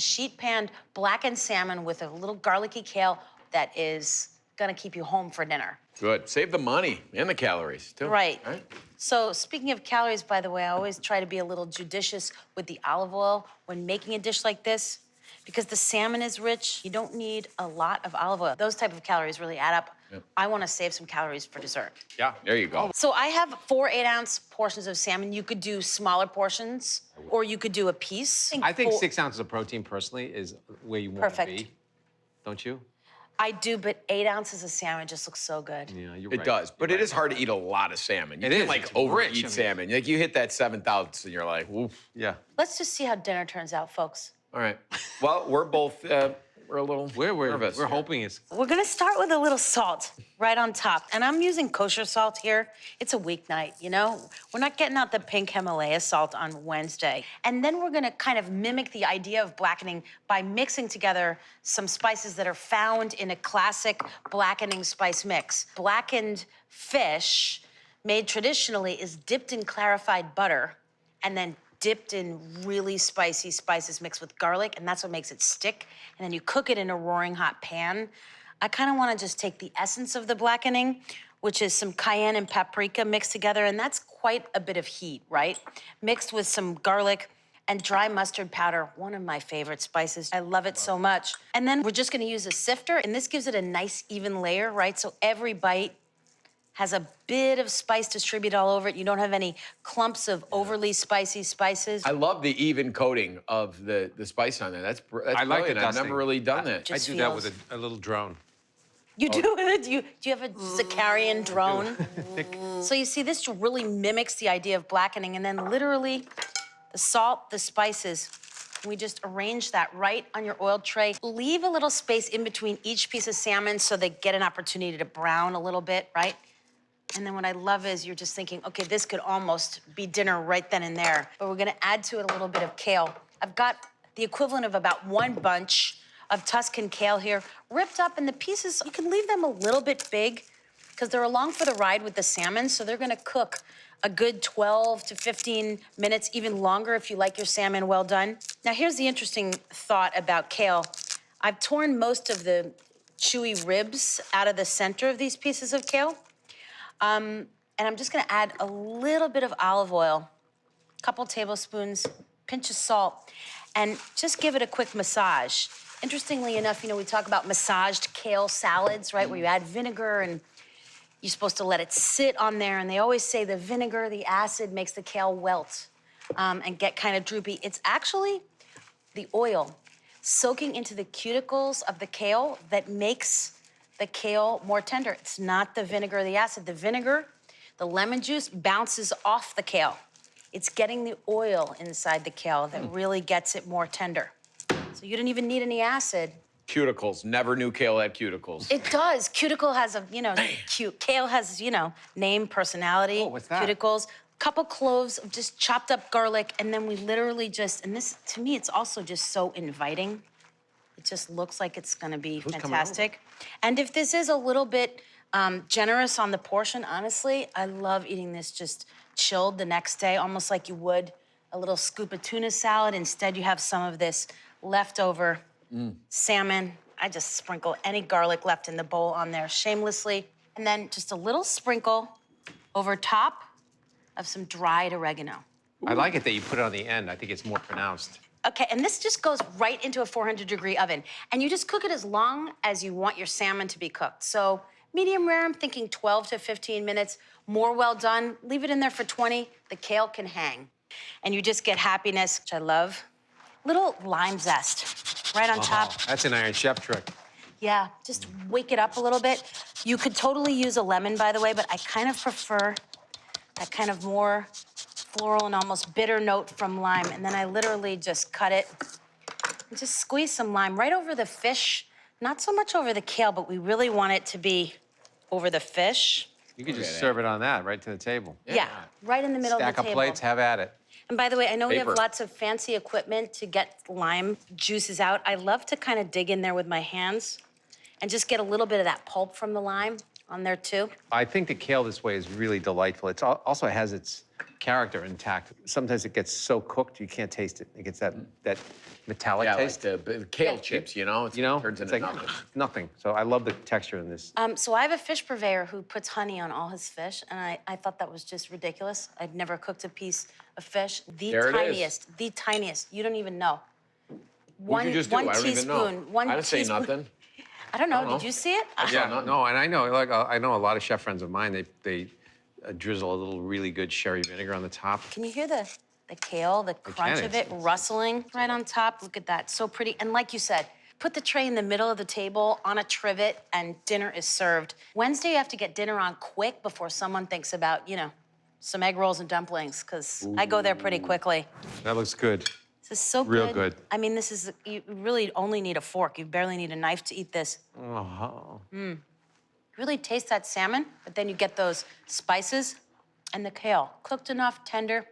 Sheet panned blackened salmon with a little garlicky kale that is gonna keep you home for dinner. Good. Save the money and the calories, too. Right. So speaking of calories, by the way, I always try to be a little judicious with the olive oil when making a dish like this. Because the salmon is rich, you don't need a lot of olive oil. Those type of calories really add up. Yep. I want to save some calories for dessert. Yeah, there you go. So I have 4 8-ounce portions of salmon. You could do smaller portions, or you could do a piece. I think 6 ounces of protein, personally, is where you want to be. Don't you? I do, but 8 ounces of salmon just looks so good. Yeah, you're It right. does, but You're it is hard to eat a lot of salmon. You It can't, is. like, It's overeat rich, I mean. salmon. Like, you hit that 7,000 and you're like, woof. Yeah. Let's just see how dinner turns out, folks. All right. Well, we're both, we're a little nervous. We're hoping it's... We're gonna start with a little salt right on top. And I'm using kosher salt here. It's a weeknight, you know? We're not getting out the pink Himalaya salt on Wednesday. And then we're gonna kind of mimic the idea of blackening by mixing together some spices that are found in a classic blackening spice mix. Blackened fish, made traditionally, is dipped in clarified butter and then dipped in really spicy spices mixed with garlic, and that's what makes it stick. And then you cook it in a roaring hot pan. I kind of want to just take the essence of the blackening, which is some cayenne and paprika mixed together, and that's quite a bit of heat, right? Mixed with some garlic and dry mustard powder, one of my favorite spices. I love it so much. And then we're just gonna use a sifter, and this gives it a nice even layer, right? So every bite has a bit of spice distributed all over it. You don't have any clumps of overly spicy spices. I love the even coating of the spice on there. That's I like the brilliant. I've dusting. never really done that. I Just do that feels- with a little drone. You do it? Do you have a Sicarian drone? So you see, this really mimics the idea of blackening, and then literally the salt, the spices, we just arrange that right on your oiled tray. Leave a little space in between each piece of salmon so they get an opportunity to brown a little bit, right? And then what I love is you're just thinking, okay, this could almost be dinner right then and there. But we're gonna add to it a little bit of kale. I've got the equivalent of about 1 bunch of Tuscan kale here, ripped up, and the pieces, you can leave them a little bit big because they're along for the ride with the salmon, so they're gonna cook a good 12 to 15 minutes, even longer if you like your salmon well done. Now, here's the interesting thought about kale. I've torn most of the chewy ribs out of the center of these pieces of kale. And I'm just gonna add a little bit of olive oil, a couple tablespoons, pinch of salt, and just give it a quick massage. Interestingly enough, you know, we talk about massaged kale salads, right, where you add vinegar and you're supposed to let it sit on there, and they always say the vinegar, the acid, makes the kale wilt and get kind of droopy. It's actually the oil soaking into the cuticles of the kale that makes the kale more tender. It's not the vinegar or the acid. The vinegar, the lemon juice bounces off the kale. It's getting the oil inside the kale that really gets it more tender. So you don't even need any acid. Cuticles. Never knew kale had cuticles. It does. Cuticle has a, you know, cute. Kale has, you know, name, personality. Oh, what's that? Cuticles. Couple cloves of just chopped up garlic, and then we literally just, and this, to me, it's also just so inviting. It just looks like it's gonna be fantastic. And if this is a little bit generous on the portion, honestly, I love eating this just chilled the next day, almost like you would a little scoop of tuna salad. Instead, you have some of this leftover salmon. I just sprinkle any garlic left in the bowl on there shamelessly. And then just a little sprinkle over top of some dried oregano. I like it that you put it on the end. I think it's more pronounced. Okay, and this just goes right into a 400-degree oven. And you just cook it as long as you want your salmon to be cooked. So medium rare, I'm thinking 12 to 15 minutes. More well done, leave it in there for 20. The kale can hang. And you just get happiness, which I love. Little lime zest right on top. That's an Iron Chef trick. Yeah, just wake it up a little bit. You could totally use a lemon, by the way, but I kind of prefer that kind of more floral and almost bitter note from lime. And then I literally just cut it and just squeeze some lime right over the fish. Not so much over the kale, but we really want it to be over the fish. You could just serve it on that, right to the table. Yeah, right in the middle Stack of the of table. plates, have at it. And by the way, I know we have Paper. lots of fancy equipment to get lime juices out. I love to kind of dig in there with my hands and just get a little bit of that pulp from the lime. on there too. I think the kale this way is really delightful. It also has its character intact. Sometimes it gets so cooked you can't taste it. It gets that metallic Yeah, like taste. the kale chips, you know? It turns it's into like nothing. nothing. So I love the texture in this. So I have a fish purveyor who puts honey on all his fish, and I thought that was just ridiculous. I'd never cooked a piece of fish. There it is. The tiniest. You don't even know. What'd you just do? I don't even know. One I didn't say teaspoon. nothing. I don't know. I don't know. Did you see it? Yeah, no, and I know, I know a lot of chef friends of mine. They drizzle a little really good sherry vinegar on the top. Can you hear the kale, the crunch of it rustling right on top? Look at that, so pretty. And like you said, put the tray in the middle of the table on a trivet and dinner is served. Wednesday, you have to get dinner on quick before someone thinks about, you know, some egg rolls and dumplings, because I go there pretty quickly. That looks good. This is so good. Real good. I mean, this is, you really only need a fork. You barely need a knife to eat this. Oh. Really taste that salmon, but then you get those spices and the kale. Cooked enough, tender,